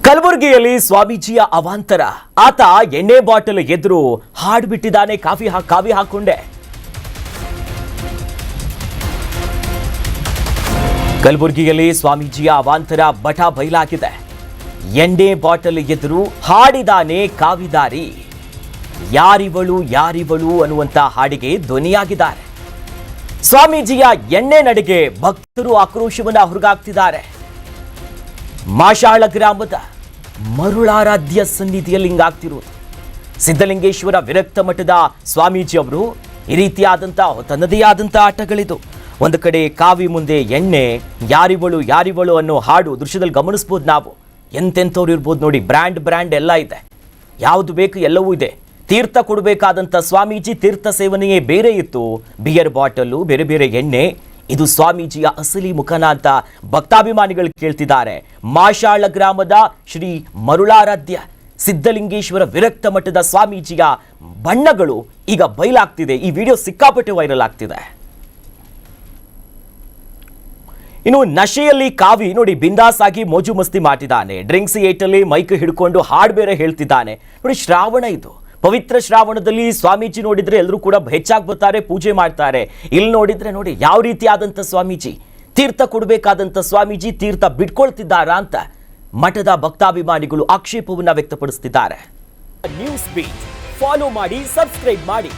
ಕಲಬುರಗಿಯಲ್ಲಿ ಸ್ವಾಮೀಜಿಯ ಅವಾಂತರ. ಆತ ಎಣ್ಣೆ ಬಾಟಲ್ ಎದುರು ಹಾಡ್ಬಿಟ್ಟಿದ್ದಾನೆ, ಕಾವಿ ಹಾಕೊಂಡೆ. ಕಲಬುರಗಿಯಲ್ಲಿ ಸ್ವಾಮೀಜಿಯ ಅವಾಂತರ ಬಟ ಬಯಲಾಗಿದೆ. ಎಣ್ಣೆ ಬಾಟಲ್ ಎದುರು ಹಾಡಿದಾನೆ ಕಾವಿದಾರಿ. ಯಾರಿವಳು ಅನ್ನುವಂತ ಹಾಡಿಗೆ ಧ್ವನಿಯಾಗಿದ್ದಾರೆ. ಸ್ವಾಮೀಜಿಯ ಎಣ್ಣೆ ನಡೆಗೆ ಭಕ್ತರು ಆಕ್ರೋಶವನ್ನ ಹೊರಗಾಗ್ತಿದ್ದಾರೆ. ಮಾಷಾಳ ಗ್ರಾಮದ ಮರುಳಾರಾಧ್ಯ ಸನ್ನಿಧಿಯಲ್ಲಿ ಹಿಂಗಾಗ್ತಿರುವುದು. ಸಿದ್ಧಲಿಂಗೇಶ್ವರ ವಿರಕ್ತ ಮಠದ ಸ್ವಾಮೀಜಿ ಅವರು ಈ ರೀತಿಯಾದಂತಹ ತನ್ನದೇ ಆದಂತಹ ಆಟಗಳಿದು. ಒಂದು ಕಡೆ ಕಾವಿ ಮುಂದೆ ಎಣ್ಣೆ, ಯಾರಿವಳು ಅನ್ನೋ ಹಾಡು ದೃಶ್ಯದಲ್ಲಿ ಗಮನಿಸಬಹುದು ನಾವು. ಎಂತೆಂಥವ್ರು ಇರ್ಬೋದು ನೋಡಿ, ಬ್ರ್ಯಾಂಡ್ ಎಲ್ಲ ಇದೆ, ಯಾವುದು ಬೇಕು ಎಲ್ಲವೂ ಇದೆ. ತೀರ್ಥ ಕೊಡಬೇಕಾದಂಥ ಸ್ವಾಮೀಜಿ ತೀರ್ಥ ಸೇವನೆಯೇ ಬೇರೆ ಇತ್ತು. ಬಿಯರ್ ಬಾಟಲು, ಬೇರೆ ಎಣ್ಣೆ. ಇದು ಸ್ವಾಮೀಜಿಯ ಅಸಲಿ ಮುಖನ ಅಂತ ಭಕ್ತಾಭಿಮಾನಿಗಳು ಕೇಳ್ತಿದ್ದಾರೆ. ಮಾಷಾಳ ಗ್ರಾಮದ ಶ್ರೀ ಮರುಳಾರಾಧ್ಯ ಸಿದ್ಧಲಿಂಗೇಶ್ವರ ವಿರಕ್ತ ಮಠದ ಸ್ವಾಮೀಜಿಯ ಬಣ್ಣಗಳು ಈಗ ಬಯಲಾಗ್ತಿದೆ. ಈ ವಿಡಿಯೋ ಸಿಕ್ಕಾಪಟ್ಟೆ ವೈರಲ್ ಆಗ್ತಿದೆ. ಇನ್ನು ನಶೆಯಲ್ಲಿ ಕಾವಿ ನೋಡಿ ಬಿಂದಾಸ್ ಆಗಿ ಮೋಜು ಮಸ್ತಿ ಮಾಡ್ತಿದ್ದಾನೆ. ಡ್ರಿಂಕ್ಸ್ ಏಟಲ್ಲಿ ಮೈಕ್ ಹಿಡ್ಕೊಂಡು ಹಾಡು ಬೇರೆ ಹೇಳ್ತಿದ್ದಾನೆ ನೋಡಿ. ಶ್ರಾವಣ ಇದು, ಪವಿತ್ರ ಶ್ರಾವಣದಲ್ಲಿ ಸ್ವಾಮೀಜಿ ನೋಡಿದ್ರೆ ಎಲ್ಲರೂ ಕೂಡ ಹೆಚ್ಚಾಗಿ ಬರ್ತಾರೆ, ಪೂಜೆ ಮಾಡ್ತಾರೆ. ಇಲ್ಲಿ ನೋಡಿದ್ರೆ ನೋಡಿ ಯಾವ ರೀತಿಯಾದಂಥ ಸ್ವಾಮೀಜಿ, ತೀರ್ಥ ಕೊಡಬೇಕಾದಂಥ ಸ್ವಾಮೀಜಿ ತೀರ್ಥ ಬಿಟ್ಕೊಳ್ತಿದ್ದಾರಾ ಅಂತ ಮಠದ ಭಕ್ತಾಭಿಮಾನಿಗಳು ಆಕ್ಷೇಪವನ್ನ ವ್ಯಕ್ತಪಡಿಸುತ್ತಿದ್ದಾರೆ. ನ್ಯೂಸ್ ಬೀಟ್ ಫಾಲೋ ಮಾಡಿ, ಸಬ್ಸ್ಕ್ರೈಬ್ ಮಾಡಿ.